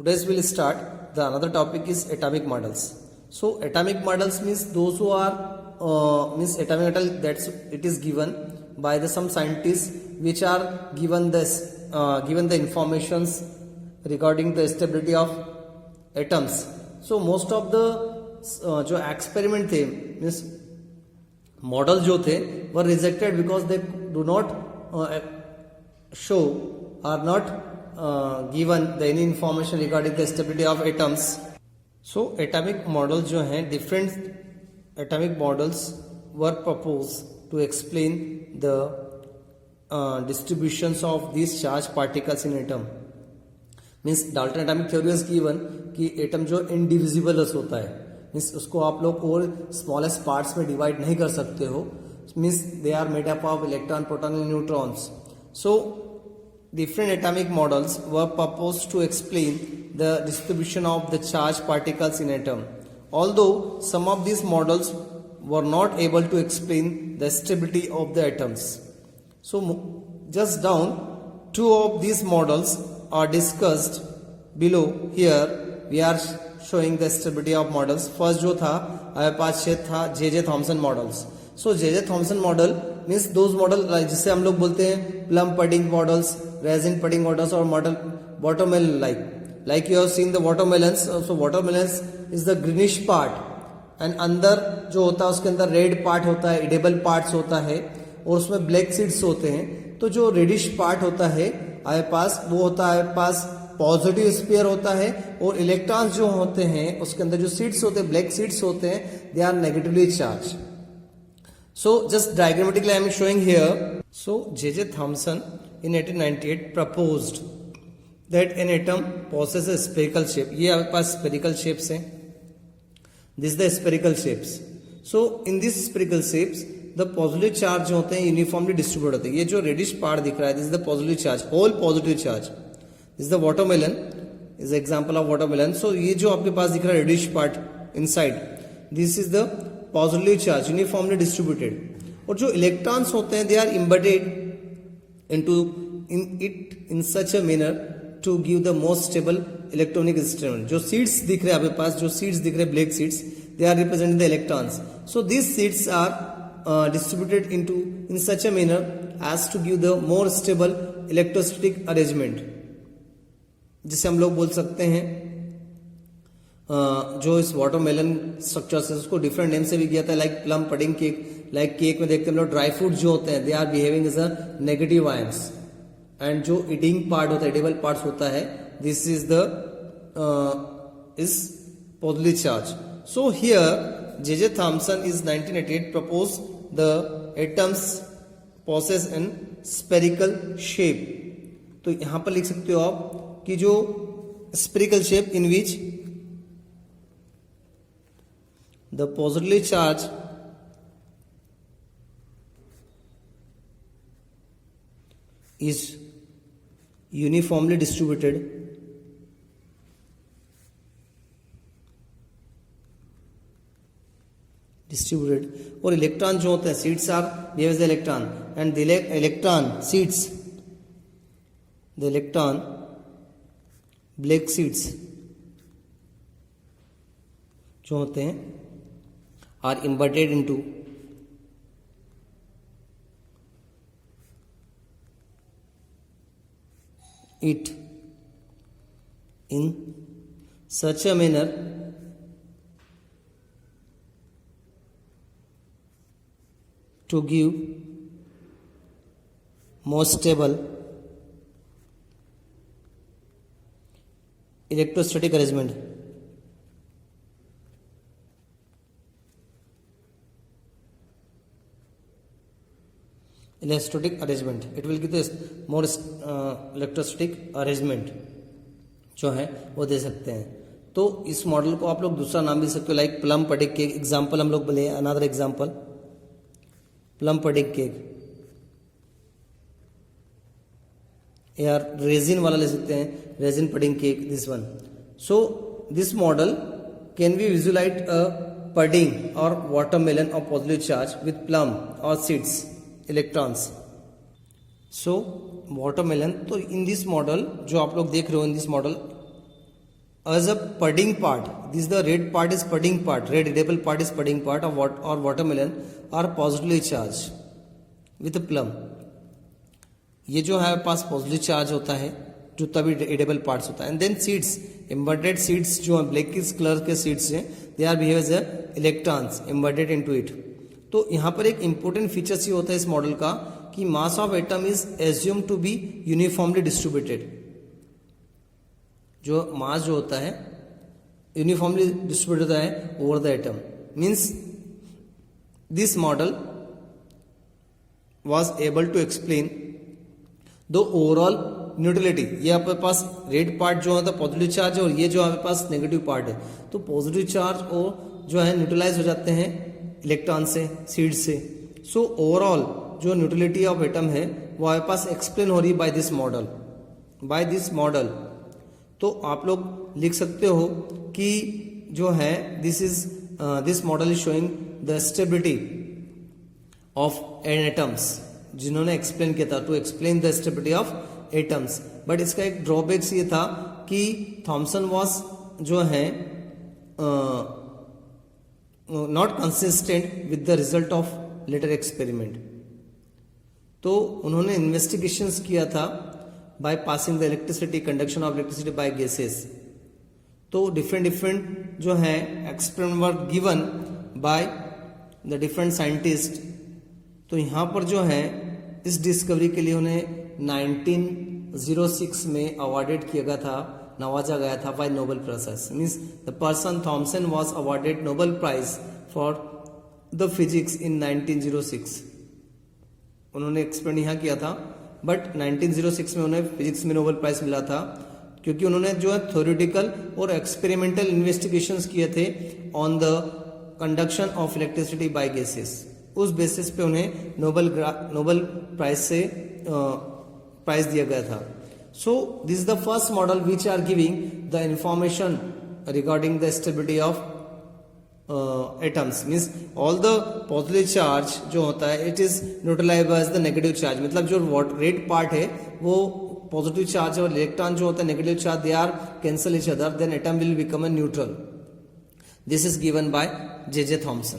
Today's we'll start. The another topic is atomic models. So atomic models means those who are means atomic model that's it is given by the some scientists which are given the informations regarding the stability of atoms. So most of the जो experiment थे means model जो थे were rejected because they do not show or not given the any information regarding the stability of atoms. So atomic models जो हैं different atomic models were proposed to explain the distributions of these charged particles in atom. Means Dalton atomic theory is given कि atom जो indivisible होता है means उसको आप लोग और स्मॉलेस्ट पार्ट्स में डिवाइड नहीं कर सकते हो means they are made up of electron proton and neutrons. So different atomic models were proposed to explain the distribution of the charged particles in atom. Although some of these models were not able to explain the stability of the atoms. So just down, two of these models are discussed below. Here we are showing the stability of models. First जो था हमारे पास था J.J. Thomson models. So J.J. Thomson model means those model जिसे हम लोग बोलते हैं plum pudding models, resin pudding models और model watermelon like you have seen the watermelons. So watermelons is the greenish part and अंदर जो होता है उसके अंदर red part होता है, edible parts होता है और उसमें black seeds होते हैं. तो जो reddish part होता है हमारे पास वो होता है हमारे पास पॉजिटिव स्फीयर होता है और इलेक्ट्रॉन्स जो होते हैं उसके अंदर जो सीड्स होते हैं ब्लैक सीड्स होते हैं they are negatively charge. So just diagrammatically I am showing here. So J.J. Thomson in 1898 proposed that an atom possesses a spherical shape. ये आपके पास spherical shapes हैं. This is the spherical shapes. So in these spherical shapes the positive charge जो होते हैं uniformly distributed होते हैं. ये जो reddish part दिख रहा है this is the positive charge, whole positive charge. This is the watermelon, is the example of watermelon. So ये जो आपके पास दिख रहा है reddish part inside, this is the positively charged, uniformly distributed. और जो इलेक्ट्रॉन्स होते हैं they are embedded into in such a manner to give the most stable electronic instrument. जो seeds दिख रहे हैं आपके पास, जो seeds दिख रहे हैं black seeds, they are representing the electrons. So these seeds are distributed in such a manner as to give the more stable electrostatic arrangement. जिसे हम लोग बोल सकते हैं जो इस वाटरमेलन स्ट्रक्चर से उसको डिफरेंट नेम से भी किया था like plum pudding cake. Like cake में देखते हैं हम लोग ड्राई फ्रूट जो होते हैं they are behaving as a negative ions and जो ईटिंग पार्ट होता है एडिबल पार्ट्स होता है this is the is positively charge. So here J.J. Thomson is 1988 proposed the atoms possess an spherical shape. तो यहां पर लिख सकते हो आप कि जो spherical shape in which the positively charged is uniformly distributed और इलेक्ट्रॉन जो होते हैं seeds are behave as electron and the electron seeds the electron black seeds जो होते हैं are embedded into it in such a manner to give more stable electrostatic arrangement. Electrostatic arrangement. It will give this more electrostatic arrangement जो है वो दे सकते हैं. तो इस मॉडल को आप लोग दूसरा नाम भी दे सकते हो like plum pudding cake. Example हम लोग बोले another example plum pudding cake यार रेजिन वाला ले सकते हैं raisin pudding cake this one. So this model can be visualize a pudding और वाटरमेलन और पॉजिटिव चार्ज विथ प्लम और सीड्स इलेक्ट्रॉन्स. सो वाटरमेलन तो इन दिस मॉडल जो आप लोग देख रहे हो in this model as a pudding part, this the red part is pudding part, red edible part is pudding part of what or watermelon are positively charged with a plum. ये जो है पास positive charge होता है जो तभी edible parts होता है. And then seeds, embedded seeds जो ब्लैक कलर के सीड्स हैं, they are behave as electrons embedded into it. तो यहाँ पर एक इंपॉर्टेंट फीचर्स ये होता है इस मॉडल का कि mass of atom is assume to be uniformly distributed. जो मास जो होता है यूनिफॉर्मली डिस्ट्रीब्यूटेड होता है over the atom. Means this model was able to explain the overall neutrality. ये आपके पास रेड पार्ट जो होता है पॉजिटिव चार्ज है और ये जो आपके पास नेगेटिव पार्ट है. तो पॉजिटिव चार्ज और जो है न्यूट्रलाइज हो जाते हैं इलेक्ट्रॉन से, सीड से. सो ओवरऑल जो न्यूट्रलिटी ऑफ एटम है वो आपके पास एक्सप्लेन हो रही by this model, by this model. तो आप लोग लिख सकते हो कि जो है this model is showing the stability of an atoms. जिन्होंने एक्सप्लेन किया था to explain the stability of atoms. But इसका एक ड्रॉबैक्स ये था कि थॉमसन वॉस जो है not consistent with the result of later experiment. तो उन्होंने इन्वेस्टिगेशंस किया था by passing the electricity, conduction of electricity by gases. तो डिफरेंट जो है experiment were given by the different scientist. तो यहाँ पर जो है इस डिस्कवरी के लिए उन्हें 1906 में अवार्डेड किया गया था, नवाजा गया था by Nobel prize. Means the person Thomson was awarded Nobel prize for the physics in 1906. उन्होंने एक्सपेरिमेंट यहाँ किया था बट 1906 में उन्हें फिजिक्स में नोबेल प्राइज मिला था क्योंकि उन्होंने जो है थ्योरेटिकल और एक्सपेरिमेंटल इन्वेस्टिगेशंस किए थे on the conduction of electricity by gases. उस बेसिस पे उन्हें नोबेल प्राइज से प्राइज दिया गया था. So this is the first model which are giving the information regarding the stability of atoms. Means all the positive charge जो होता है it is neutralize by the negative charge. मतलब जो red part है वो पॉजिटिव चार्ज और electron जो होता है negative charge they are cancel each other, then atom will become a neutral. This is given by J J. Thompson.